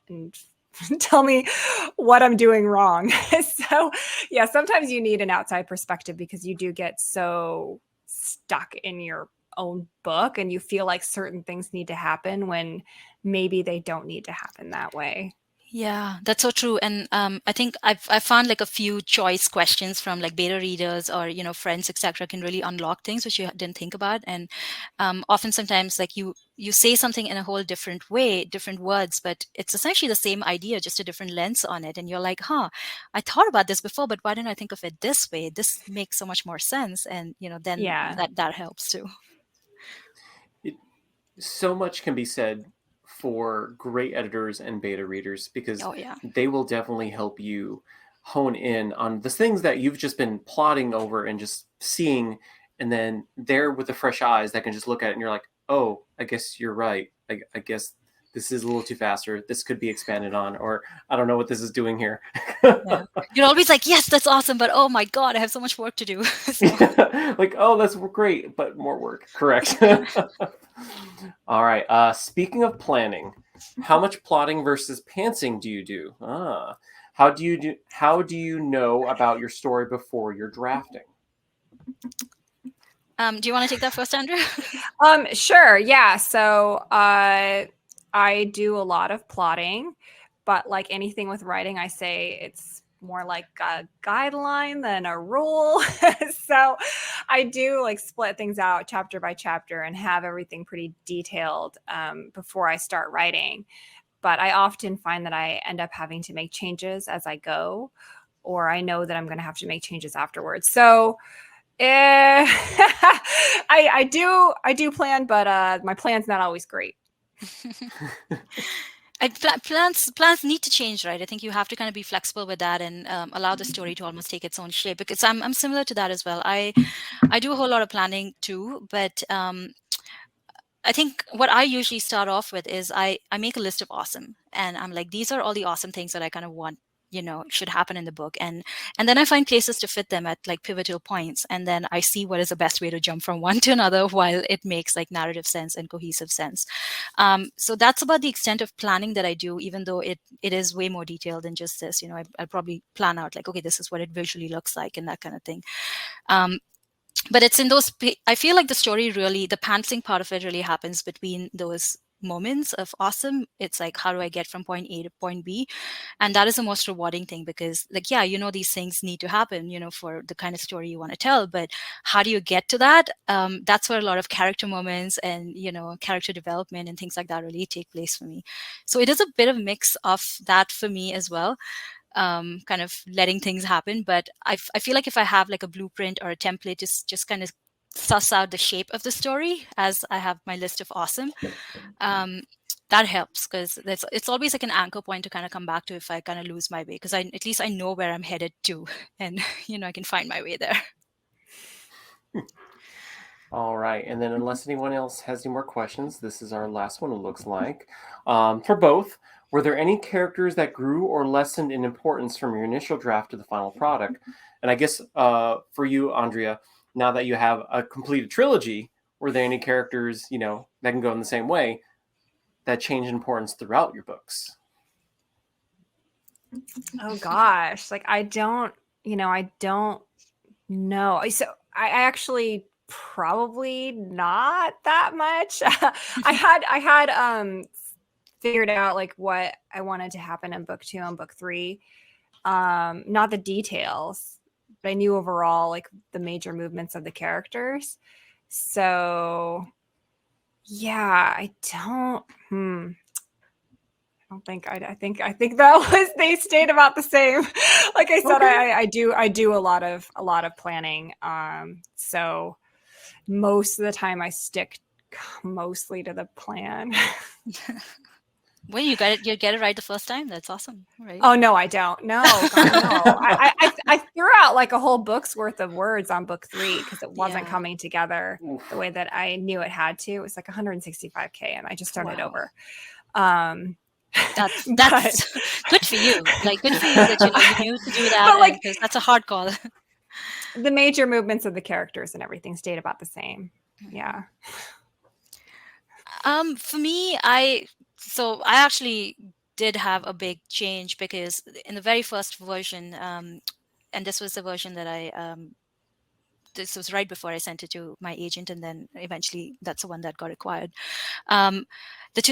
tell me what I'm doing wrong?" So yeah, sometimes you need an outside perspective because you do get so stuck in your own book and you feel like certain things need to happen when maybe they don't need to happen that way. Yeah, that's so true. And I think I've found like a few choice questions from like beta readers or friends, etc., can really unlock things which you didn't think about. And often sometimes like you say something in a whole different way, different words, but it's essentially the same idea, just a different lens on it. And you're like, huh, I thought about this before, but why didn't I think of it this way? This makes so much more sense. And then Yeah. that helps too. So much can be said for great editors and beta readers because Oh yeah. they will definitely help you hone in on the things that you've just been plotting over and just seeing, and then they're with the fresh eyes that can just look at it and you're like, oh, I guess you're right. I guess this is a little too fast, or this could be expanded on, or I don't know what this is doing here. Yeah. You're always like, yes, that's awesome, but oh my God, I have so much work to do. So. Like, oh, that's great, but more work. Correct. All right. Speaking of planning, how much plotting versus pantsing do you do? How do you know about your story before you're drafting? Do you want to take that first, Andrew? Sure. Yeah. So I do a lot of plotting, but like anything with writing, I say it's more like a guideline than a rule. So I do like split things out chapter by chapter and have everything pretty detailed before I start writing. But I often find that I end up having to make changes as I go, or I know that I'm going to have to make changes afterwards. So I do plan, but my plan's not always great. Plans need to change, right? I think you have to kind of be flexible with that and allow the story to almost take its own shape. Because I'm similar to that as well. I do a whole lot of planning too, but I think what I usually start off with is I make a list of awesome, and I'm like, these are all the awesome things that I kind of want should happen in the book, and then I find places to fit them at like pivotal points, and then I see what is the best way to jump from one to another while it makes like narrative sense and cohesive sense. So that's about the extent of planning that I do, even though it is way more detailed than just this. I'll probably plan out like, okay, this is what it visually looks like and that kind of thing. But it's in those, I feel like the story really, the pantsing part of it really happens between those moments of awesome. It's like, how do I get from point A to point B? And that is the most rewarding thing, because like, yeah, these things need to happen, for the kind of story you want to tell, but how do you get to that? That's where a lot of character moments and, character development and things like that really take place for me. So it is a bit of a mix of that for me as well. Kind of letting things happen. But I feel like if I have like a blueprint or a template, just kind of suss out the shape of the story as I have my list of awesome, that helps, because it's always like an anchor point to kind of come back to if I kind of lose my way, because at least I know where I'm headed to, and I can find my way there. All right, and then unless anyone else has any more questions, this is our last one, it looks like. For both, were there any characters that grew or lessened in importance from your initial draft to the final product? And I guess for you, Andrea, now that you have a completed trilogy, were there any characters, that can go in the same way that change in importance throughout your books? Oh gosh, like I don't know. So I actually probably not that much. I had figured out like what I wanted to happen in book 2 and book 3. Not the details, but I knew overall like the major movements of the characters. So yeah, I think that was, they stayed about the same. Like I said, okay. I do a lot of planning. So most of the time I stick mostly to the plan. Well, you get it right the first time. That's awesome, right? Oh no, I don't. No, God, no. I threw out like a whole book's worth of words on book 3 because it wasn't coming together the way that I knew it had to. It was like 165K, and I just started over. That's good for you. Like, good for you that you knew to do that. But like, because that's a hard call. The major movements of the characters and everything stayed about the same. Yeah. For me, I actually did have a big change, because in the very first version, and this was the version that this was right before I sent it to my agent, and then eventually that's the one that got acquired. There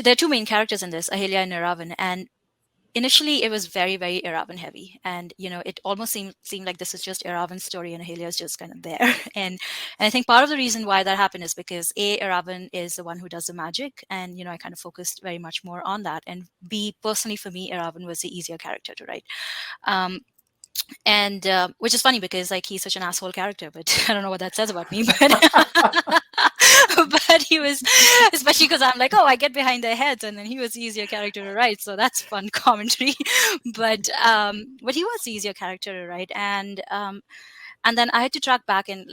are two main characters in this, Ahelia and Iravan, and initially it was very, very Iravan heavy, and it almost seemed like this is just Iravan's story and Ahelia is just kind of there. And I think part of the reason why that happened is because A, Iravan is the one who does the magic, and I kind of focused very much more on that, and B, personally for me, Iravan was the easier character to write. And which is funny because like he's such an asshole character, but I don't know what that says about me. But but he was, especially because I'm like, oh, I get behind their heads, and then he was the easier character to write, so that's fun commentary. But he was the easier character to write, and then I had to track back and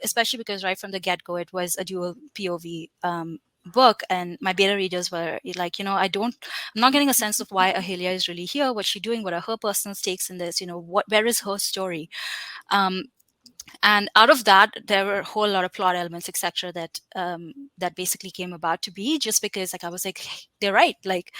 especially because right from the get-go it was a dual POV book, and my beta readers were like, I'm not getting a sense of why Ahelia is really here, what's she doing, what are her personal stakes in this, where is her story. And out of that, there were a whole lot of plot elements, etc., that basically came about to be, just because I was like, hey, they're right. Like,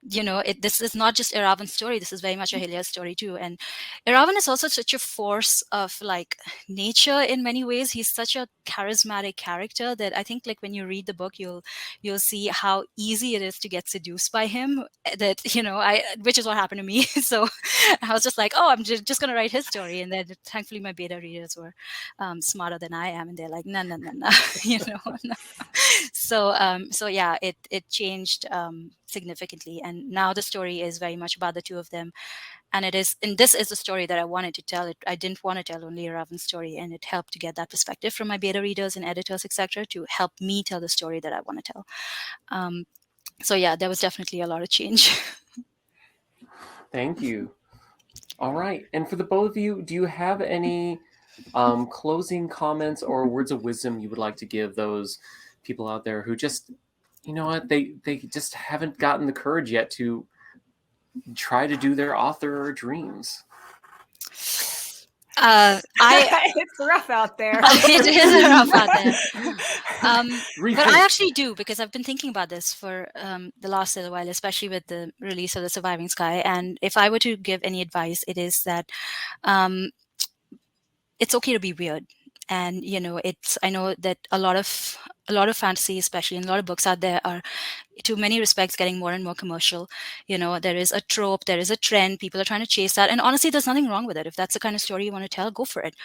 this is not just Iravan's story. This is very much Ahelia's story too. And Iravan is also such a force of like nature in many ways. He's such a charismatic character that I think like when you read the book, you'll see how easy it is to get seduced by him. That which is what happened to me. So I was just like, oh, I'm just going to write his story. And then thankfully my beta readers were smarter than I am, and they're like, no. No. So yeah, it changed significantly, and now the story is very much about the two of them, and this is the story that I wanted to tell. I didn't want to tell only Raven's story, and it helped to get that perspective from my beta readers and editors, etc., to help me tell the story that I want to tell. So yeah, there was definitely a lot of change. Thank you. All right, and for the both of you, do you have any closing comments or words of wisdom you would like to give those people out there who just, they just haven't gotten the courage yet to try to do their author dreams? It's rough out there. It is rough out there. But I Rethink. actually do, because I've been thinking about this for the last little while, especially with the release of The Surviving Sky. And if I were to give any advice, it is that um, it's okay to be weird. And I know that a lot of fantasy, especially, and a lot of books out there are, to many respects, getting more and more commercial. There is a trope, there is a trend, people are trying to chase that, and honestly, there's nothing wrong with it. If that's the kind of story you want to tell, go for it.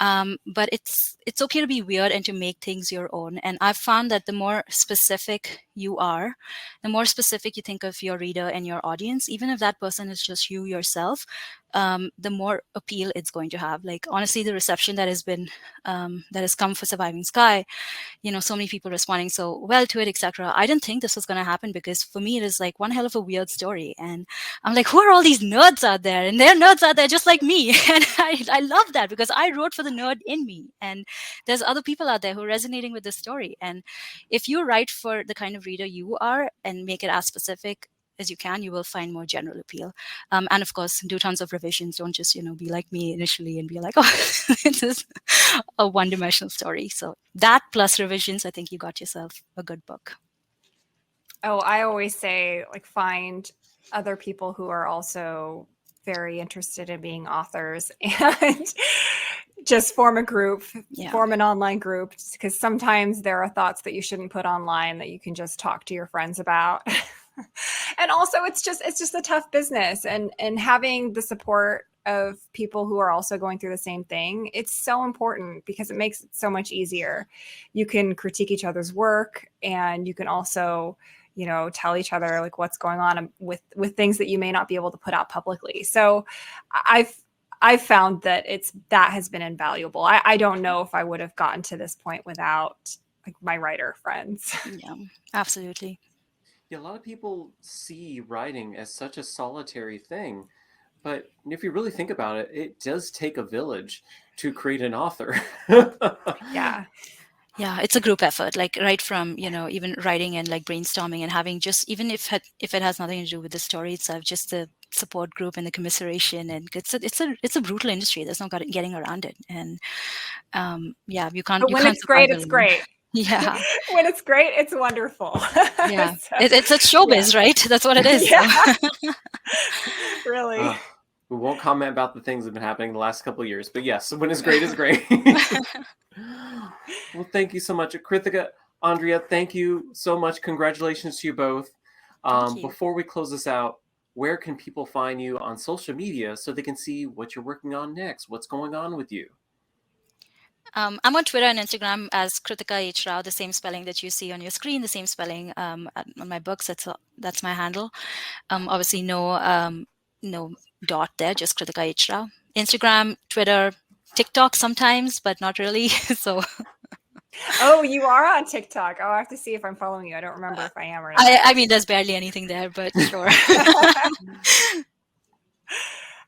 But it's okay to be weird and to make things your own. And I've found that the more specific you are, the more specific you think of your reader and your audience, even if that person is just you yourself, the more appeal it's going to have. Like, honestly, the reception that has come for Surviving Sky, so many people responding so well to it, etc. I didn't think this was going to happen, because for me, it is like one hell of a weird story. And I'm like, who are all these nerds out there? And they're nerds out there just like me. And I love that, because I wrote for the nerd in me. And there's other people out there who are resonating with this story. And if you write for the kind of reader you are and make it as specific as you can, you will find more general appeal. And of course, do tons of revisions. Don't just, be like me initially and be like, oh, this is a one-dimensional story. So that plus revisions, I think you got yourself a good book. Oh, I always say, like, find other people who are also very interested in being authors and just form a group, form an online group, because sometimes there are thoughts that you shouldn't put online that you can just talk to your friends about. And also, it's just a tough business, and having the support of people who are also going through the same thing, it's so important, because it makes it so much easier. You can critique each other's work, and you can also, tell each other like what's going on with things that you may not be able to put out publicly. So I've found that that has been invaluable. I don't know if I would have gotten to this point without, like, my writer friends. Yeah, absolutely. Yeah, a lot of people see writing as such a solitary thing, but if you really think about it, it does take a village to create an author. Yeah, it's a group effort, like right from, even writing and like brainstorming and having just, even if it has nothing to do with the story itself, just the support group and the commiseration. And it's a brutal industry. There's no getting around it. And you can't. But when it's great, it's great. Yeah. When it's great, it's wonderful. Yeah. It's showbiz, right? That's what it is. Yeah. Really. We won't comment about the things that have been happening the last couple of years, but yes, when it's great, it's great. Well, thank you so much. Kritika, Andrea, thank you so much. Congratulations to you both. Thank you. Before we close this out, where can people find you on social media so they can see what you're working on next? What's going on with you? I'm on Twitter and Instagram as Kritika H. Rao, the same spelling that you see on your screen, the same spelling on my books. That's my handle. Obviously, no dot there, just Kritika H. Rao. Instagram, Twitter, TikTok sometimes, but not really. So. Oh, you are on TikTok. Oh, I have to see if I'm following you. I don't remember if I am or not. I mean, there's barely anything there, but sure.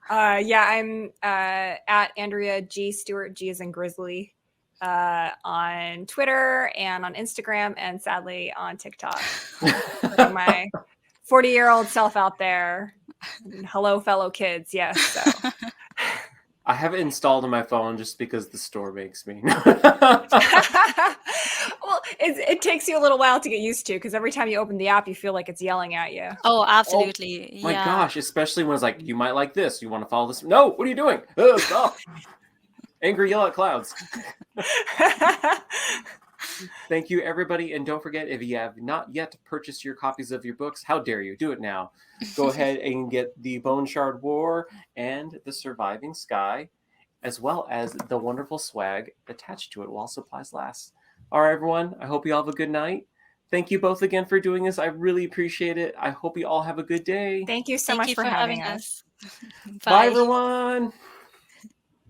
I'm at Andrea G. Stewart, G as in Grizzly, on Twitter and on Instagram, and sadly on TikTok. Putting my 40-year-old self out there. Hello, fellow kids. Yes. So. I have it installed on my phone just because the store makes me. Well, it takes you a little while to get used to, because every time you open the app, you feel like it's yelling at you. Oh, absolutely. My yeah. gosh, especially when it's like, you might like this. You want to follow this? No, what are you doing? Stop. Angry yell at clouds. Thank you, everybody. And don't forget, if you have not yet purchased your copies of your books, how dare you? Do it now. Go ahead and get the Bone Shard War and the Surviving Sky, as well as the wonderful swag attached to it while supplies last. All right, everyone. I hope you all have a good night. Thank you both again for doing this. I really appreciate it. I hope you all have a good day. Thank you so much for having us. Bye, everyone.